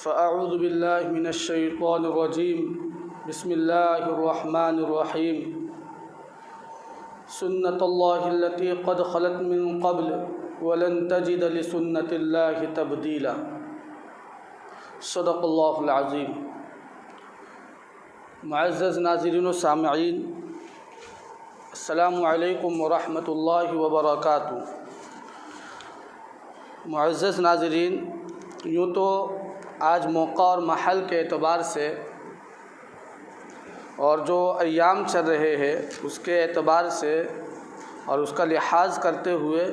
فأعوذ بالله من الشيطان الرجيم بسم الله الرحمن الرحيم سنة الله التي قد خلت من قبل ولن تجد لسنة الله تبديلا صدق اللہ العظیم۔ معزز ناظرین و سامعین، السلام علیکم ورحمۃ اللہ وبرکاتہ۔ معزز ناظرین، یوں تو آج موقع اور محل کے اعتبار سے اور جو ایام چل رہے ہیں اس کے اعتبار سے اور اس کا لحاظ کرتے ہوئے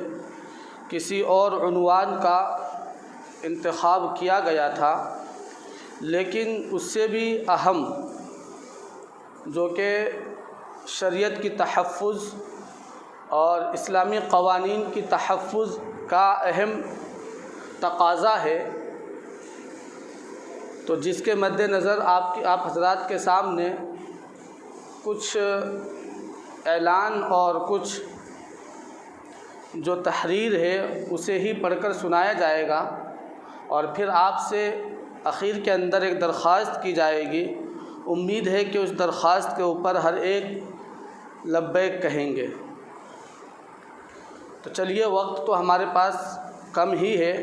کسی اور عنوان کا انتخاب کیا گیا تھا، لیکن اس سے بھی اہم جو کہ شریعت کی تحفظ اور اسلامی قوانین کی تحفظ کا اہم تقاضا ہے، تو جس کے مد نظر آپ حضرات کے سامنے کچھ اعلان اور کچھ جو تحریر ہے اسے ہی پڑھ کر سنایا جائے گا، اور پھر آپ سے اخیر کے اندر ایک درخواست کی جائے گی۔ امید ہے کہ اس درخواست کے اوپر ہر ایک لبیک کہیں گے۔ تو چلیے، وقت تو ہمارے پاس کم ہی ہے،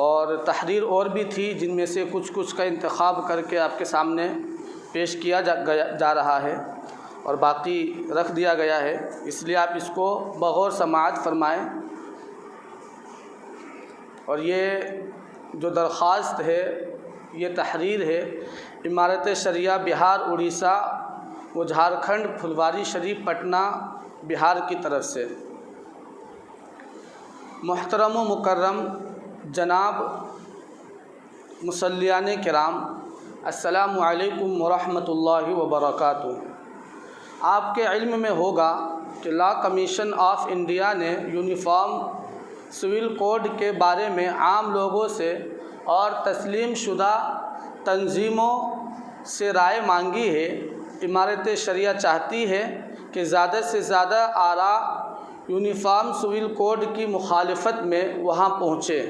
اور تحریر اور بھی تھی جن میں سے کچھ کا انتخاب کر کے آپ کے سامنے پیش کیا جا رہا ہے اور باقی رکھ دیا گیا ہے، اس لیے آپ اس کو بغور سماعت فرمائیں۔ اور یہ جو درخواست ہے، یہ تحریر ہے امارت شریعہ بہار اڑیسہ و جھارکھنڈ پھلواری شریف پٹنہ بہار کی طرف سے۔ محترم و مکرم جناب مصلیان کرام، السلام علیکم ورحمۃ اللہ وبرکاتہ۔ آپ کے علم میں ہوگا کہ لا کمیشن آف انڈیا نے یونیفارم سول کوڈ کے بارے میں عام لوگوں سے اور تسلیم شدہ تنظیموں سے رائے مانگی ہے۔ امارت شریعہ چاہتی ہے کہ زیادہ سے زیادہ آراء یونیفارم سول کوڈ کی مخالفت میں وہاں پہنچے۔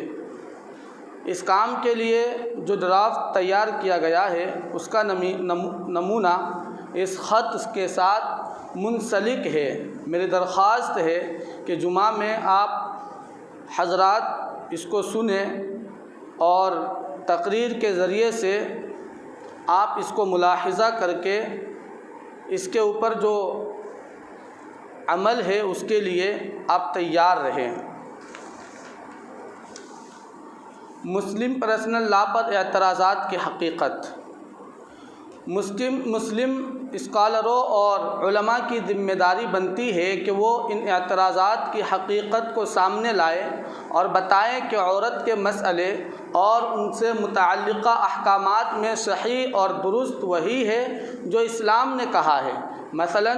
اس کام کے لیے جو ڈرافٹ تیار کیا گیا ہے اس کا نمونہ اس خط کے ساتھ منسلک ہے۔ میری درخواست ہے کہ جمعہ میں آپ حضرات اس کو سنیں اور تقریر کے ذریعے سے آپ اس کو ملاحظہ کر کے اس کے اوپر جو عمل ہے اس کے لیے آپ تیار رہیں۔ مسلم پرسنل لا پر اعتراضات کی حقیقت۔ مسلم اسکالروں اور علماء کی ذمہ داری بنتی ہے کہ وہ ان اعتراضات کی حقیقت کو سامنے لائے اور بتائیں کہ عورت کے مسئلے اور ان سے متعلقہ احکامات میں صحیح اور درست وہی ہے جو اسلام نے کہا ہے۔ مثلا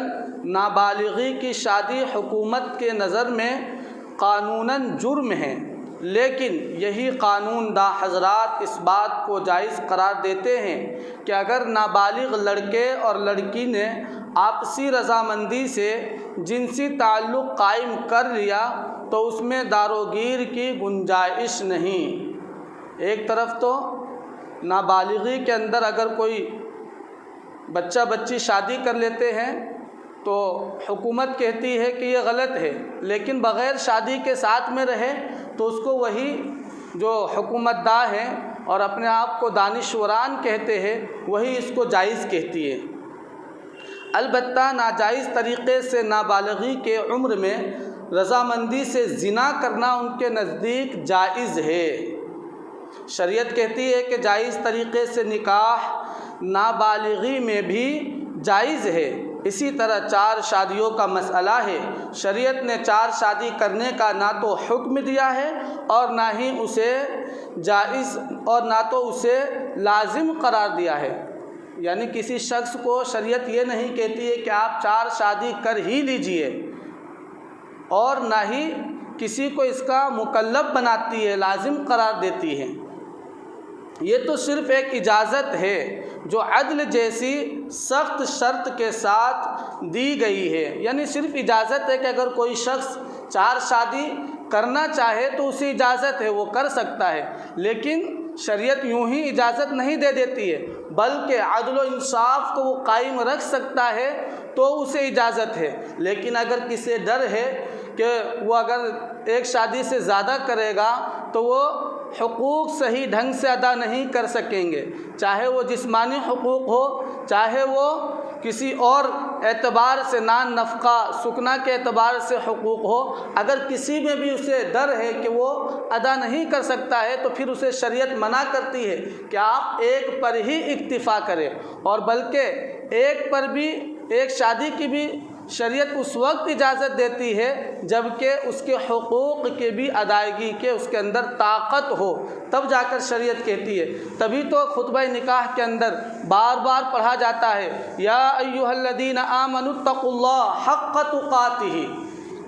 نابالغی کی شادی حکومت کے نظر میں قانوناً جرم ہے، لیکن یہی قانون داں حضرات اس بات کو جائز قرار دیتے ہیں کہ اگر نابالغ لڑکے اور لڑکی نے آپسی رضامندی سے جنسی تعلق قائم کر لیا تو اس میں داروگیر کی گنجائش نہیں۔ ایک طرف تو نابالغی کے اندر اگر کوئی بچہ بچی شادی کر لیتے ہیں تو حکومت کہتی ہے کہ یہ غلط ہے، لیکن بغیر شادی کے ساتھ میں رہے تو اس کو وہی جو حکومت داں ہیں اور اپنے آپ کو دانشوران کہتے ہیں وہی اس کو جائز کہتی ہے۔ البتہ ناجائز طریقے سے نابالغی کے عمر میں رضامندی سے زنا کرنا ان کے نزدیک جائز ہے۔ شریعت کہتی ہے کہ جائز طریقے سے نکاح نابالغی میں بھی جائز ہے۔ اسی طرح 4 شادیوں کا مسئلہ ہے۔ شریعت نے 4 شادی کرنے کا نہ تو حکم دیا ہے اور نہ ہی اسے جائز اور نہ تو اسے لازم قرار دیا ہے۔ یعنی کسی شخص کو شریعت یہ نہیں کہتی ہے کہ آپ 4 شادی کر ہی لیجئے، اور نہ ہی کسی کو اس کا مکلف بناتی ہے، لازم قرار دیتی ہے۔ یہ تو صرف ایک اجازت ہے جو عدل جیسی سخت شرط کے ساتھ دی گئی ہے۔ یعنی صرف اجازت ہے کہ اگر کوئی شخص 4 شادی کرنا چاہے تو اسے اجازت ہے، وہ کر سکتا ہے، لیکن شریعت یوں ہی اجازت نہیں دے دیتی ہے، بلکہ عدل و انصاف کو وہ قائم رکھ سکتا ہے تو اسے اجازت ہے۔ لیکن اگر کسی ڈر ہے کہ وہ اگر ایک شادی سے زیادہ کرے گا تو وہ حقوق صحیح ڈھنگ سے ادا نہیں کر سکیں گے، چاہے وہ جسمانی حقوق ہو، چاہے وہ کسی اور اعتبار سے نان نفقہ سکنا کے اعتبار سے حقوق ہو، اگر کسی میں بھی اسے ڈر ہے کہ وہ ادا نہیں کر سکتا ہے تو پھر اسے شریعت منع کرتی ہے کہ آپ ایک پر ہی اکتفا کریں، اور بلکہ ایک پر بھی، ایک شادی کی بھی شریعت اس وقت اجازت دیتی ہے جب کہ اس کے حقوق کی بھی ادائیگی کے اس کے اندر طاقت ہو، تب جا کر شریعت کہتی ہے۔ تبھی تو خطبہ نکاح کے اندر بار بار پڑھا جاتا ہے یا ایھا الذین آمنوا اتقوا اللہ حق تقاتہ،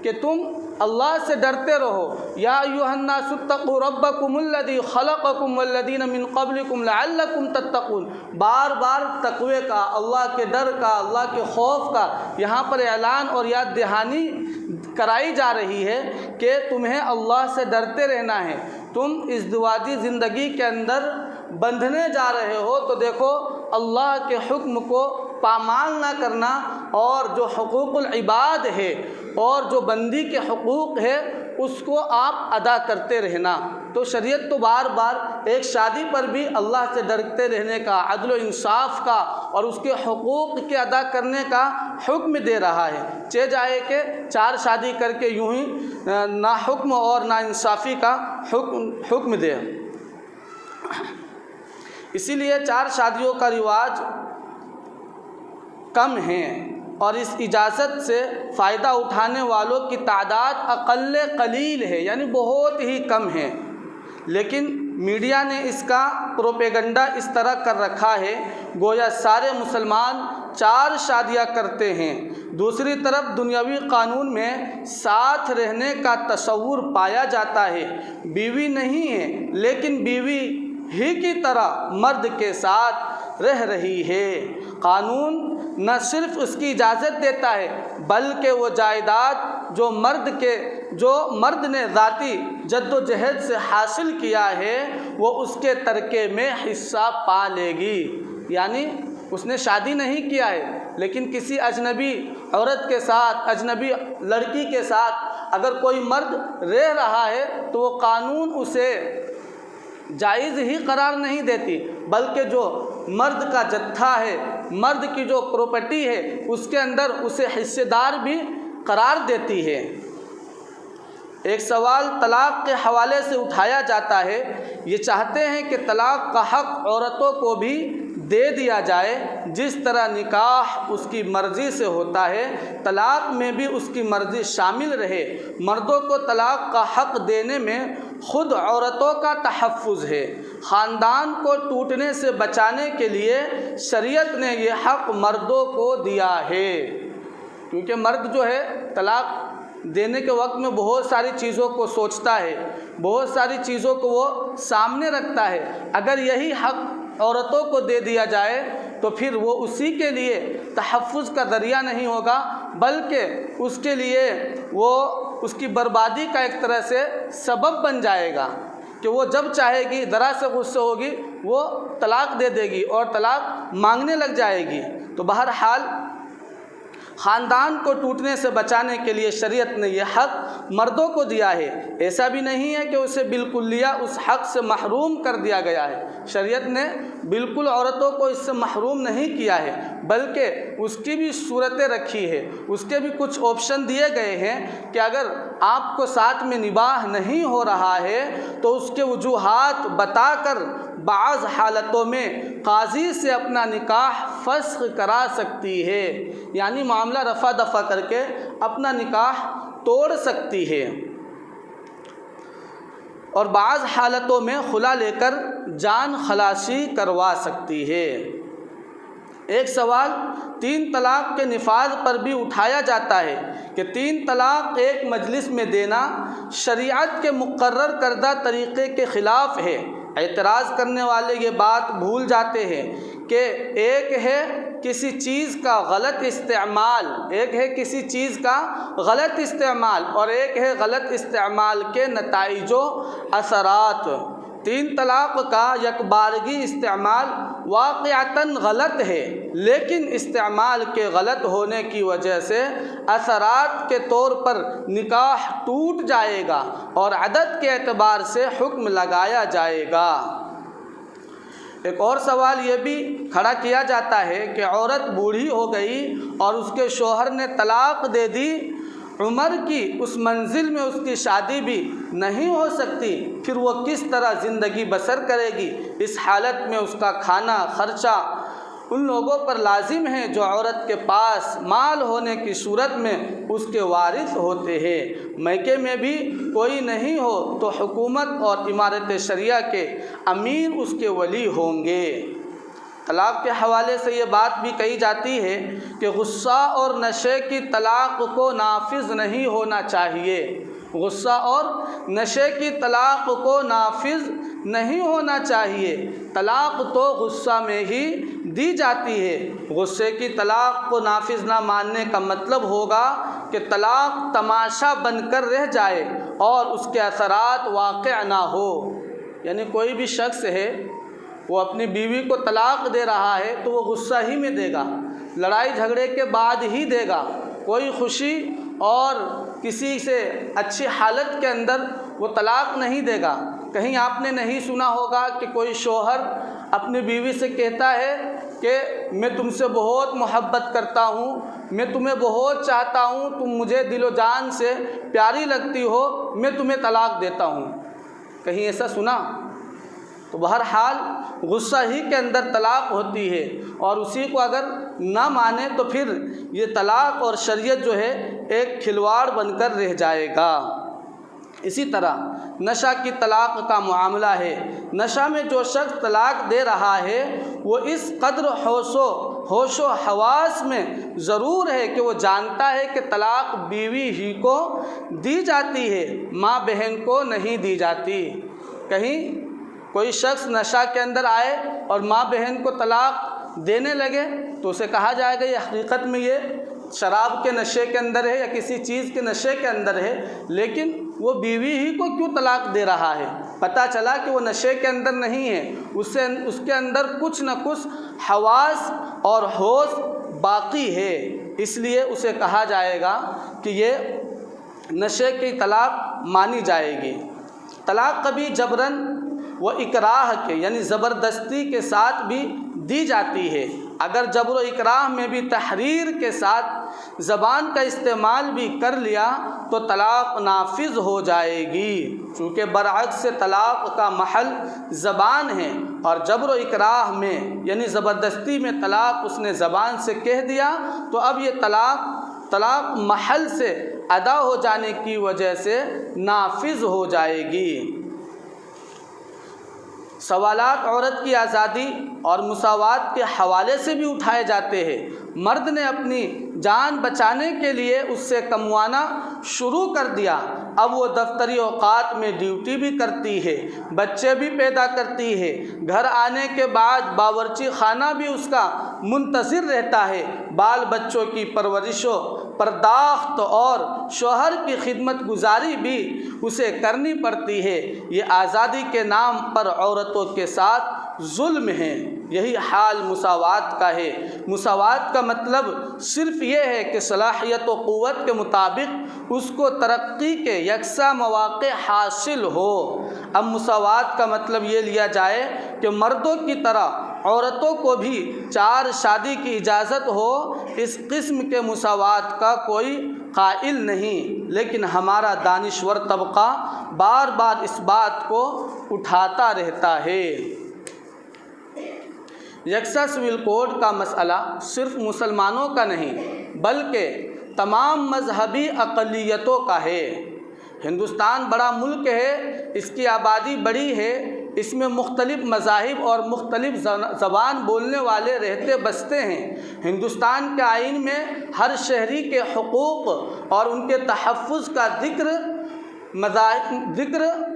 کہ تم اللہ سے ڈرتے رہو، یا ایھا الناس اتقوا ربکم الذی خلقکم والذین من قبلکم لعلکم تتقون۔ بار بار تقوی کا، اللہ کے ڈر کا، اللہ کے خوف کا یہاں پر اعلان اور یاد دہانی کرائی جا رہی ہے کہ تمہیں اللہ سے ڈرتے رہنا ہے۔ تم ازدواجی زندگی کے اندر بندھنے جا رہے ہو تو دیکھو اللہ کے حکم کو پامال نہ کرنا، اور جو حقوق العباد ہے اور جو بندی کے حقوق ہے اس کو آپ ادا کرتے رہنا۔ تو شریعت تو بار بار ایک شادی پر بھی اللہ سے ڈرتے رہنے کا، عدل و انصاف کا اور اس کے حقوق کے ادا کرنے کا حکم دے رہا ہے، چہ جائے کہ 4 شادی کر کے یوں ہی نا حکم اور نا انصافی کا حکم دے۔ اسی لیے 4 شادیوں کا رواج کم ہیں، اور اس اجازت سے فائدہ اٹھانے والوں کی تعداد اقل قلیل ہے، یعنی بہت ہی کم ہے۔ لیکن میڈیا نے اس کا پروپیگنڈا اس طرح کر رکھا ہے گویا سارے مسلمان 4 شادیاں کرتے ہیں۔ دوسری طرف دنیاوی قانون میں ساتھ رہنے کا تصور پایا جاتا ہے، بیوی نہیں ہے لیکن بیوی ہی کی طرح مرد کے ساتھ رہ رہی ہے۔ قانون نہ صرف اس کی اجازت دیتا ہے بلکہ وہ جائیداد جو مرد نے ذاتی جد و جہد سے حاصل کیا ہے وہ اس کے ترکے میں حصہ پا لے گی۔ یعنی اس نے شادی نہیں کیا ہے لیکن کسی اجنبی عورت کے ساتھ، اجنبی لڑکی کے ساتھ اگر کوئی مرد رہ رہا ہے تو وہ قانون اسے جائز ہی قرار نہیں دیتی، بلکہ جو مرد کا جتھا ہے، مرد کی جو پراپرٹی ہے اس کے اندر اسے حصے دار بھی قرار دیتی ہے۔ ایک سوال طلاق کے حوالے سے اٹھایا جاتا ہے، یہ چاہتے ہیں کہ طلاق کا حق عورتوں کو بھی دے دیا جائے، جس طرح نکاح اس کی مرضی سے ہوتا ہے طلاق میں بھی اس کی مرضی شامل رہے۔ مردوں کو طلاق کا حق دینے میں خود عورتوں کا تحفظ ہے۔ خاندان کو ٹوٹنے سے بچانے کے لیے شریعت نے یہ حق مردوں کو دیا ہے، کیونکہ مرد جو ہے طلاق دینے کے وقت میں بہت ساری چیزوں کو سوچتا ہے، بہت ساری چیزوں کو وہ سامنے رکھتا ہے۔ اگر یہی حق عورتوں کو دے دیا جائے تو پھر وہ اسی کے لیے تحفظ کا ذریعہ نہیں ہوگا بلکہ اس کے لیے وہ اس کی بربادی کا ایک طرح سے سبب بن جائے گا کہ وہ جب چاہے گی، ذرا سے غصے ہوگی وہ طلاق دے دے گی اور طلاق مانگنے لگ جائے گی۔ تو بہرحال خاندان کو ٹوٹنے سے بچانے کے لیے شریعت نے یہ حق مردوں کو دیا ہے۔ ایسا بھی نہیں ہے کہ اسے بالکلیہ اس حق سے محروم کر دیا گیا ہے، شریعت نے بالکل عورتوں کو اس سے محروم نہیں کیا ہے بلکہ اس کی بھی صورتیں رکھی ہے، اس کے بھی کچھ آپشن دیے گئے ہیں کہ اگر آپ کو ساتھ میں نباہ نہیں ہو رہا ہے تو اس کے وجوہات بتا کر بعض حالتوں میں قاضی سے اپنا نکاح فسخ کرا سکتی ہے، یعنی معاملہ رفع دفع کر کے اپنا نکاح توڑ سکتی ہے، اور بعض حالتوں میں خلا لے کر جان خلاصی کروا سکتی ہے۔ ایک سوال 3 طلاق کے نفاذ پر بھی اٹھایا جاتا ہے کہ 3 طلاق ایک مجلس میں دینا شریعت کے مقرر کردہ طریقے کے خلاف ہے۔ اعتراض کرنے والے یہ بات بھول جاتے ہیں کہ ایک ہے کسی چیز کا غلط استعمال، ایک ہے کسی چیز کا غلط استعمال اور ایک ہے غلط استعمال کے نتائج و اثرات۔ تین طلاق کا یکبارگی استعمال واقعتاً غلط ہے، لیکن استعمال کے غلط ہونے کی وجہ سے اثرات کے طور پر نکاح ٹوٹ جائے گا اور عدد کے اعتبار سے حکم لگایا جائے گا۔ ایک اور سوال یہ بھی کھڑا کیا جاتا ہے کہ عورت بوڑھی ہو گئی اور اس کے شوہر نے طلاق دے دی، عمر کی اس منزل میں اس کی شادی بھی نہیں ہو سکتی، پھر وہ کس طرح زندگی بسر کرے گی؟ اس حالت میں اس کا کھانا خرچہ ان لوگوں پر لازم ہے جو عورت کے پاس مال ہونے کی صورت میں اس کے وارث ہوتے ہیں۔ میکے میں بھی کوئی نہیں ہو تو حکومت اور امارت شریعہ کے امیر اس کے ولی ہوں گے۔ طلاق کے حوالے سے یہ بات بھی کہی جاتی ہے کہ غصہ اور نشے کی طلاق کو نافذ نہیں ہونا چاہیے، غصہ اور نشے کی طلاق کو نافذ نہیں ہونا چاہیے۔ طلاق تو غصہ میں ہی دی جاتی ہے۔ غصے کی طلاق کو نافذ نہ ماننے کا مطلب ہوگا کہ طلاق تماشا بن کر رہ جائے اور اس کے اثرات واقع نہ ہو۔ یعنی کوئی بھی شخص ہے وہ اپنی بیوی کو طلاق دے رہا ہے تو وہ غصہ ہی میں دے گا، لڑائی جھگڑے کے بعد ہی دے گا، کوئی خوشی اور کسی سے اچھی حالت کے اندر وہ طلاق نہیں دے گا۔ کہیں آپ نے نہیں سنا ہوگا کہ کوئی شوہر اپنی بیوی سے کہتا ہے کہ میں تم سے بہت محبت کرتا ہوں، میں تمہیں بہت چاہتا ہوں، تم مجھے دل و جان سے پیاری لگتی ہو، میں تمہیں طلاق دیتا ہوں۔ کہیں ایسا سنا؟ تو بہرحال غصہ ہی کے اندر طلاق ہوتی ہے، اور اسی کو اگر نہ مانے تو پھر یہ طلاق اور شریعت جو ہے ایک کھلواڑ بن کر رہ جائے گا۔ اسی طرح نشہ کی طلاق کا معاملہ ہے۔ نشہ میں جو شخص طلاق دے رہا ہے وہ اس قدر ہوش و حواس میں ضرور ہے کہ وہ جانتا ہے کہ طلاق بیوی ہی کو دی جاتی ہے، ماں بہن کو نہیں دی جاتی۔ کہیں کوئی شخص نشہ کے اندر آئے اور ماں بہن کو طلاق دینے لگے تو اسے کہا جائے گا یہ حقیقت میں یہ شراب کے نشے کے اندر ہے یا کسی چیز کے نشے کے اندر ہے، لیکن وہ بیوی ہی کو کیوں طلاق دے رہا ہے؟ پتہ چلا کہ وہ نشے کے اندر نہیں ہے، اس کے اندر کچھ نہ کچھ حواس اور ہوش باقی ہے، اس لیے اسے کہا جائے گا کہ یہ نشے کی طلاق مانی جائے گی۔ طلاق کبھی جبراً و اکراہ کے یعنی زبردستی کے ساتھ بھی دی جاتی ہے۔ اگر جبر و اکراہ میں بھی تحریر کے ساتھ زبان کا استعمال بھی کر لیا تو طلاق نافذ ہو جائے گی، چونکہ برعکس سے طلاق کا محل زبان ہے، اور جبر و اکراہ میں یعنی زبردستی میں طلاق اس نے زبان سے کہہ دیا تو اب یہ طلاق محل سے ادا ہو جانے کی وجہ سے نافذ ہو جائے گی۔ سوالات عورت کی آزادی اور مساوات کے حوالے سے بھی اٹھائے جاتے ہیں۔ مرد نے اپنی جان بچانے کے لیے اس سے کموانا شروع کر دیا، اب وہ دفتری اوقات میں ڈیوٹی بھی کرتی ہے، بچے بھی پیدا کرتی ہے، گھر آنے کے بعد باورچی خانہ بھی اس کا منتظر رہتا ہے، بال بچوں کی پرورش و پرداخت اور شوہر کی خدمت گزاری بھی اسے کرنی پڑتی ہے۔ یہ آزادی کے نام پر عورتوں کے ساتھ ظلم ہے۔ یہی حال مساوات کا ہے۔ مساوات کا مطلب صرف یہ ہے کہ صلاحیت و قوت کے مطابق اس کو ترقی کے یکساں مواقع حاصل ہو۔ اب مساوات کا مطلب یہ لیا جائے کہ مردوں کی طرح عورتوں کو بھی 4 شادی کی اجازت ہو، اس قسم کے مساوات کا کوئی قائل نہیں، لیکن ہمارا دانشور طبقہ بار بار اس بات کو اٹھاتا رہتا ہے۔ یکساں سول کوڈ کا مسئلہ صرف مسلمانوں کا نہیں بلکہ تمام مذہبی اقلیتوں کا ہے۔ ہندوستان بڑا ملک ہے، اس کی آبادی بڑی ہے، اس میں مختلف مذاہب اور مختلف زبان بولنے والے رہتے بستے ہیں۔ ہندوستان کے آئین میں ہر شہری کے حقوق اور ان کے تحفظ کا ذکر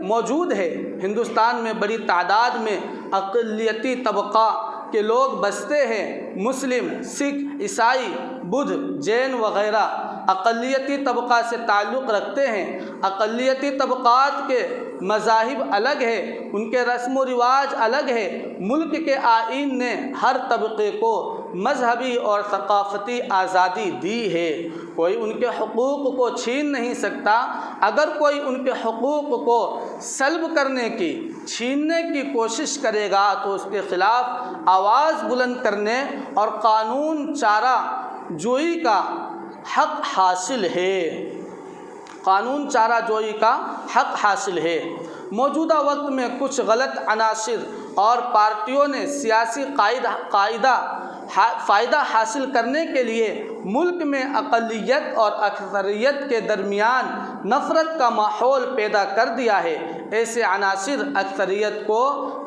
موجود ہے۔ ہندوستان میں بڑی تعداد میں اقلیتی طبقہ کے لوگ بستے ہیں، مسلم، سکھ، عیسائی، بدھ، جین وغیرہ اقلیتی طبقہ سے تعلق رکھتے ہیں۔ اقلیتی طبقات کے مذاہب الگ ہے، ان کے رسم و رواج الگ ہے۔ ملک کے آئین نے ہر طبقے کو مذہبی اور ثقافتی آزادی دی ہے، کوئی ان کے حقوق کو چھین نہیں سکتا۔ اگر کوئی ان کے حقوق کو سلب کرنے کی، چھیننے کی کوشش کرے گا تو اس کے خلاف آواز بلند کرنے اور قانون چارہ جوئی کا حق حاصل ہے۔ قانون چارہ جوئی کا حق حاصل ہے۔ موجودہ وقت میں کچھ غلط عناصر اور پارٹیوں نے سیاسی فائدہ حاصل کرنے کے لیے ملک میں اقلیت اور اکثریت کے درمیان نفرت کا ماحول پیدا کر دیا ہے۔ ایسے عناصر اکثریت کو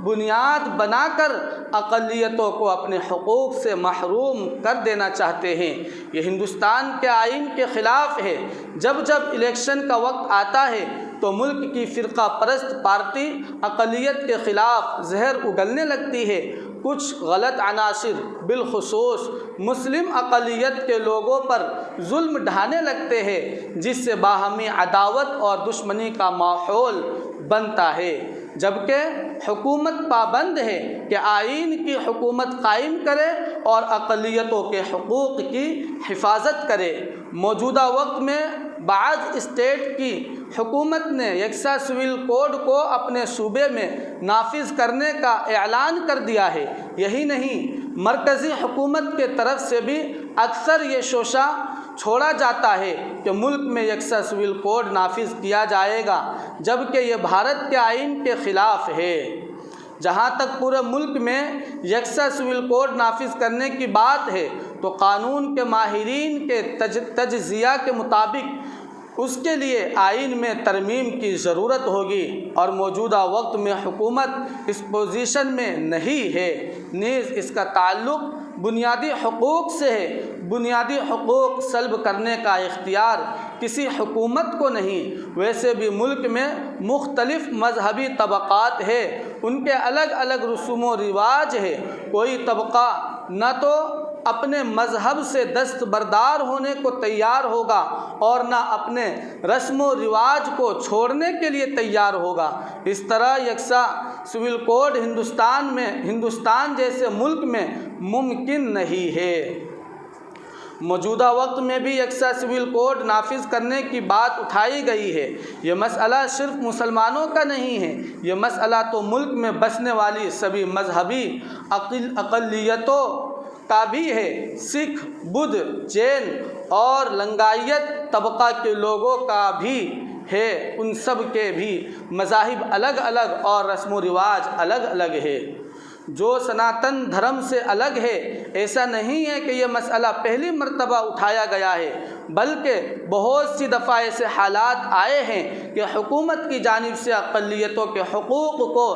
بنیاد بنا کر اقلیتوں کو اپنے حقوق سے محروم کر دینا چاہتے ہیں۔ یہ ہندوستان کے آئین کے خلاف ہے۔ جب الیکشن کا وقت آتا ہے تو ملک کی فرقہ پرست پارٹی اقلیت کے خلاف زہر اگلنے لگتی ہے۔ کچھ غلط عناصر بالخصوص مسلم اقلیت کے لوگوں پر ظلم ڈھانے لگتے ہیں، جس سے باہمی عداوت اور دشمنی کا ماحول بنتا ہے، جبکہ حکومت پابند ہے کہ آئین کی حکومت قائم کرے اور اقلیتوں کے حقوق کی حفاظت کرے۔ موجودہ وقت میں بعض اسٹیٹ کی حکومت نے یکساں سول کوڈ کو اپنے صوبے میں نافذ کرنے کا اعلان کر دیا ہے۔ یہی نہیں، مرکزی حکومت کے طرف سے بھی اکثر یہ شوشہ چھوڑا جاتا ہے کہ ملک میں یکساں سول کوڈ نافذ کیا جائے گا، جبکہ یہ بھارت کے آئین کے خلاف ہے۔ جہاں تک پورے ملک میں یکساں سول کوڈ نافذ کرنے کی بات ہے تو قانون کے ماہرین کے تجزیہ کے مطابق اس کے لیے آئین میں ترمیم کی ضرورت ہوگی، اور موجودہ وقت میں حکومت اس پوزیشن میں نہیں ہے۔ نیز اس کا تعلق بنیادی حقوق سے ہے۔ بنیادی حقوق سلب کرنے کا اختیار کسی حکومت کو نہیں۔ ویسے بھی ملک میں مختلف مذہبی طبقات ہیں، ان کے الگ الگ رسوم و رواج ہے۔ کوئی طبقہ نہ تو اپنے مذہب سے دستبردار ہونے کو تیار ہوگا اور نہ اپنے رسم و رواج کو چھوڑنے کے لیے تیار ہوگا۔ اس طرح یکساں سول کوڈ ہندوستان جیسے ملک میں ممکن نہیں ہے۔ موجودہ وقت میں بھی یکساں سول کوڈ نافذ کرنے کی بات اٹھائی گئی ہے۔ یہ مسئلہ صرف مسلمانوں کا نہیں ہے، یہ مسئلہ تو ملک میں بسنے والی سبھی مذہبی اقلیتوں کا بھی ہے۔ سکھ، بدھ، جین اور لنگایت طبقہ کے لوگوں کا بھی ہے۔ ان سب کے بھی مذاہب الگ الگ اور رسم و رواج الگ الگ ہے، جو سناتن دھرم سے الگ ہے۔ ایسا نہیں ہے کہ یہ مسئلہ پہلی مرتبہ اٹھایا گیا ہے، بلکہ بہت سی دفعہ ایسے حالات آئے ہیں کہ حکومت کی جانب سے اقلیتوں کے حقوق کو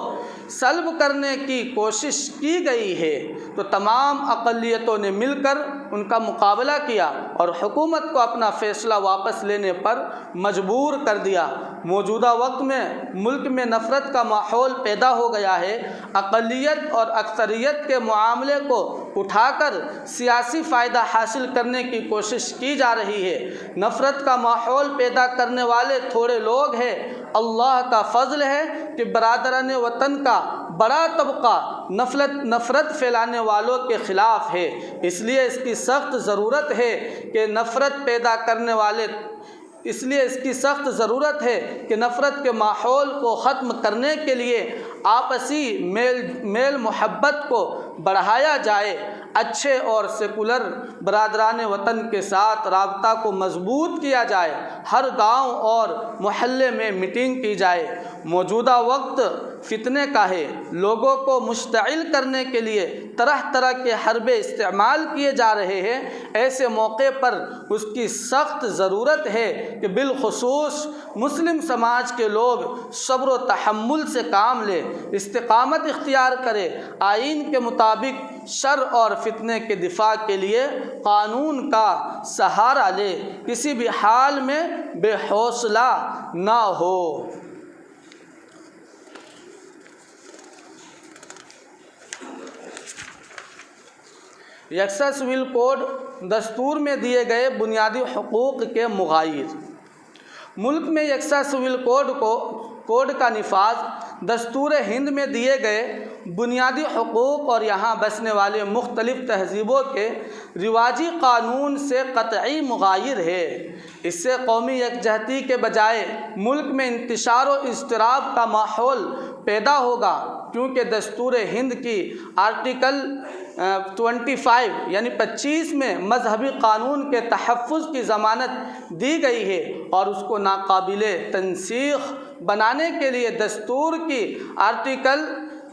سلب کرنے کی کوشش کی گئی ہے تو تمام اقلیتوں نے مل کر ان کا مقابلہ کیا اور حکومت کو اپنا فیصلہ واپس لینے پر مجبور کر دیا۔ موجودہ وقت میں ملک میں نفرت کا ماحول پیدا ہو گیا ہے۔ اقلیت اور اکثریت کے معاملے کو اٹھا کر سیاسی فائدہ حاصل کرنے کی کوشش کی جا رہی ہے۔ نفرت کا ماحول پیدا کرنے والے تھوڑے لوگ ہیں۔ اللہ کا فضل ہے کہ برادران وطن کا بڑا طبقہ نفرت پھیلانے والوں کے خلاف ہے۔ اس لیے اس کی سخت ضرورت ہے کہ نفرت کے ماحول کو ختم کرنے کے لیے آپسی میل محبت کو بڑھایا جائے، اچھے اور سیکولر برادران وطن کے ساتھ رابطہ کو مضبوط کیا جائے، ہر گاؤں اور محلے میں میٹنگ کی جائے۔ موجودہ وقت فتنے کا ہے، لوگوں کو مشتعل کرنے کے لیے طرح طرح کے حربے استعمال کیے جا رہے ہیں۔ ایسے موقع پر اس کی سخت ضرورت ہے کہ بالخصوص مسلم سماج کے لوگ صبر و تحمل سے کام لیں، استقامت اختیار کرے، آئین کے مطابق شر اور فتنے کے دفاع کے لیے قانون کا سہارا لے، کسی بھی حال میں بے حوصلہ نہ ہو۔ یکساں سول کوڈ دستور میں دیے گئے بنیادی حقوق کے مغایر۔ ملک میں یکساں سول کوڈ کا نفاذ، دستور ہند میں دیے گئے بنیادی حقوق اور یہاں بسنے والے مختلف تہذیبوں کے رواجی قانون سے قطعی مغایر ہے۔ اس سے قومی یکجہتی کے بجائے ملک میں انتشار و اضطراب کا ماحول پیدا ہوگا، کیونکہ دستور ہند کی آرٹیکل 25 یعنی 25 میں مذہبی قانون کے تحفظ کی ضمانت دی گئی ہے، اور اس کو ناقابل تنسیخ بنانے کے لیے دستور کی آرٹیکل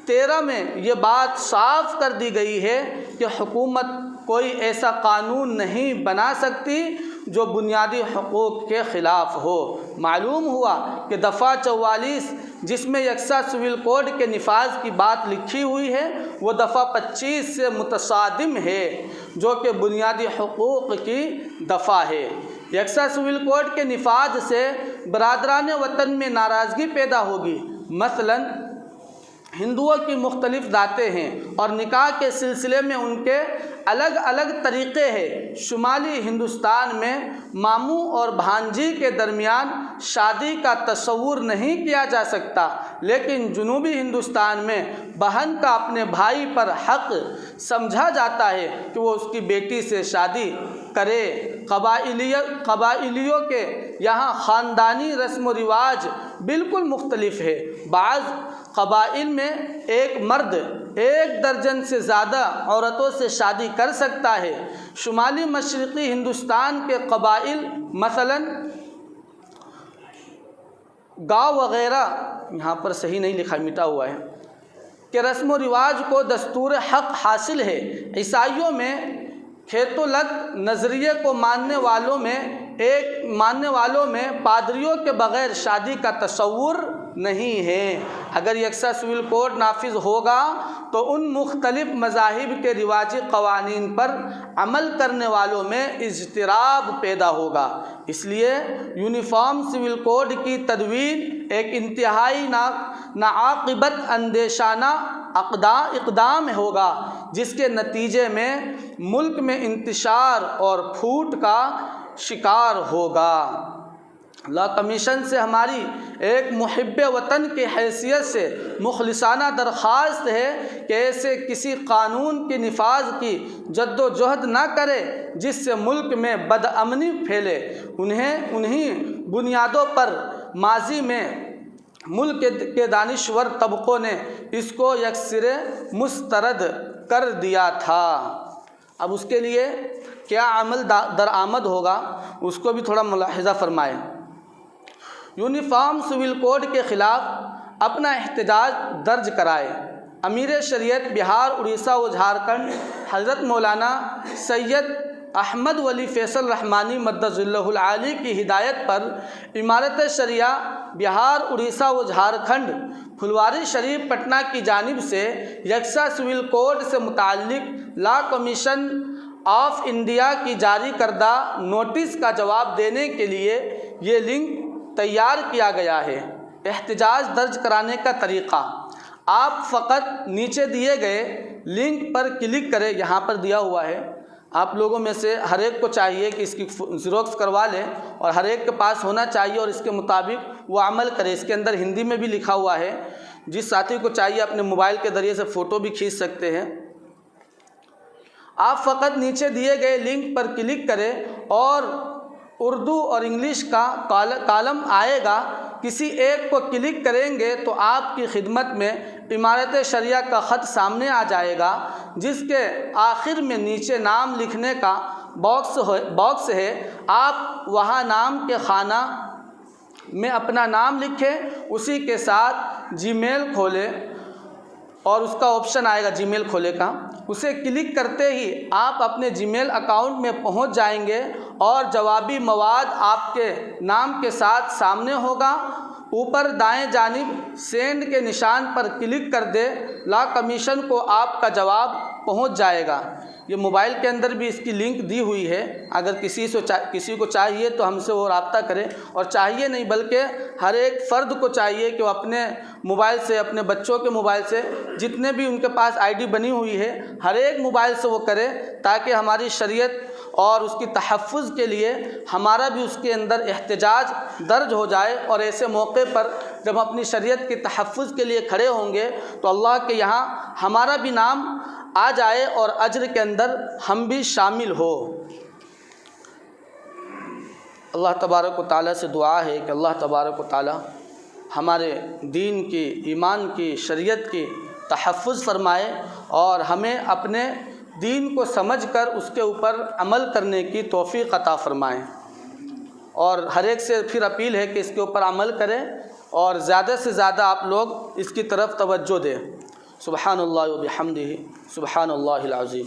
13 میں یہ بات صاف کر دی گئی ہے کہ حکومت کوئی ایسا قانون نہیں بنا سکتی جو بنیادی حقوق کے خلاف ہو۔ معلوم ہوا کہ دفعہ 44 جس میں یکساں سول کوڈ کے نفاذ کی بات لکھی ہوئی ہے وہ دفعہ 25 سے متصادم ہے، جو کہ بنیادی حقوق کی دفعہ ہے۔ یکساں سول کوڈ کے نفاذ سے برادران وطن میں ناراضگی پیدا ہوگی۔ مثلاً ہندوؤں کی مختلف ذاتیں ہیں اور نکاح کے سلسلے میں ان کے الگ الگ طریقے ہیں۔ شمالی ہندوستان میں ماموں اور بھانجی کے درمیان شادی کا تصور نہیں کیا جا سکتا، لیکن جنوبی ہندوستان میں بہن کا اپنے بھائی پر حق سمجھا جاتا ہے کہ وہ اس کی بیٹی سے شادی کرے۔ قبائلیوں کے یہاں خاندانی رسم و رواج بالکل مختلف ہے۔ بعض قبائل میں ایک مرد 1 درجن سے زیادہ عورتوں سے شادی کر سکتا ہے۔ شمالی مشرقی ہندوستان کے قبائل مثلاً گاؤں وغیرہ، یہاں پر صحیح نہیں لکھا، مٹا ہوا ہے، کہ رسم و رواج کو دستور حق حاصل ہے۔ عیسائیوں میں کیتھولک نظریے کو ماننے والوں میں پادریوں کے بغیر شادی کا تصور نہیں ہے۔ اگر یکساں سول کوڈ نافذ ہوگا تو ان مختلف مذاہب کے رواجی قوانین پر عمل کرنے والوں میں اضطراب پیدا ہوگا۔ اس لیے یونیفارم سول کوڈ کی تدوین ایک انتہائی ناعاقبت اندیشانہ اقدام ہوگا، جس کے نتیجے میں ملک میں انتشار اور پھوٹ کا شکار ہوگا۔ لا کمیشن سے ہماری ایک محب وطن کی حیثیت سے مخلصانہ درخواست ہے کہ ایسے کسی قانون کے نفاذ کی جد و جہد نہ کرے جس سے ملک میں بدامنی پھیلے۔ انہی بنیادوں پر ماضی میں ملک کے دانشور طبقوں نے اس کو یکسر مسترد کر دیا تھا۔ اب اس کے لیے کیا عمل درآمد ہوگا اس کو بھی تھوڑا ملاحظہ فرمائیں۔ یونیفارم سول کوڈ کے خلاف اپنا احتجاج درج کرائے۔ امیر شریعت بہار، اڑیسہ و جھارکھنڈ حضرت مولانا سید احمد ولی فیصل رحمانی مدظ اللہ العالی کی ہدایت پر امارت شریعہ بہار، اڑیسہ و جھارکھنڈ پھلواری شریف پٹنہ کی جانب سے یکساں سول کوڈ سے متعلق لا کمیشن آف انڈیا کی جاری کردہ نوٹس کا جواب دینے کے لیے یہ لنک تیار کیا گیا ہے۔ احتجاج درج کرانے کا طریقہ: آپ فقط نیچے دیے گئے لنک پر کلک کریں، یہاں پر دیا ہوا ہے۔ آپ لوگوں میں سے ہر ایک کو چاہیے کہ اس کی زیروکس کروا لیں اور ہر ایک کے پاس ہونا چاہیے اور اس کے مطابق وہ عمل کرے۔ اس کے اندر ہندی میں بھی لکھا ہوا ہے، جس ساتھی کو چاہیے اپنے موبائل کے ذریعے سے فوٹو بھی کھینچ سکتے ہیں۔ آپ فقط نیچے دیے گئے لنک پر کلک کریں اور اردو اور انگلش کا کالم آئے گا۔ کسی ایک کو کلک کریں گے تو آپ کی خدمت میں امارت شریعہ کا خط سامنے آ جائے گا، جس کے آخر میں نیچے نام لکھنے کا باکس ہے۔ آپ وہاں نام کے خانہ میں اپنا نام لکھیں، اسی کے ساتھ جی میل کھولیں اور اس کا آپشن آئے گا جی میل کھولے کا، اسے کلک کرتے ہی آپ اپنے جی میل اکاؤنٹ میں پہنچ جائیں گے اور جوابی مواد آپ کے نام کے ساتھ سامنے ہوگا۔ اوپر دائیں جانب سینڈ کے نشان پر کلک کر دے، لا کمیشن کو آپ کا جواب پہنچ جائے گا۔ یہ موبائل کے اندر بھی اس کی لنک دی ہوئی ہے، اگر کسی کو چاہیے تو ہم سے وہ رابطہ کرے، اور چاہیے نہیں بلکہ ہر ایک فرد کو چاہیے کہ وہ اپنے موبائل سے، اپنے بچوں کے موبائل سے، جتنے بھی ان کے پاس آئی ڈی بنی ہوئی ہے، ہر ایک موبائل سے وہ کرے، تاکہ ہماری شریعت اور اس کی تحفظ کے لیے ہمارا بھی اس کے اندر احتجاج درج ہو جائے، اور ایسے موقع پر جب ہم اپنی شریعت کے تحفظ کے لیے کھڑے ہوں گے تو اللہ کے یہاں ہمارا بھی نام آ جائے اور اجر کے اندر ہم بھی شامل ہو۔ اللہ تبارک و تعالیٰ سے دعا ہے کہ اللہ تبارک و تعالیٰ ہمارے دین کی، ایمان کی، شریعت کی تحفظ فرمائے اور ہمیں اپنے دین کو سمجھ کر اس کے اوپر عمل کرنے کی توفیق عطا فرمائے، اور ہر ایک سے پھر اپیل ہے کہ اس کے اوپر عمل کریں اور زیادہ سے زیادہ آپ لوگ اس کی طرف توجہ دیں۔ سبحان اللہ و بحمدہ، سبحان اللہ العظیم۔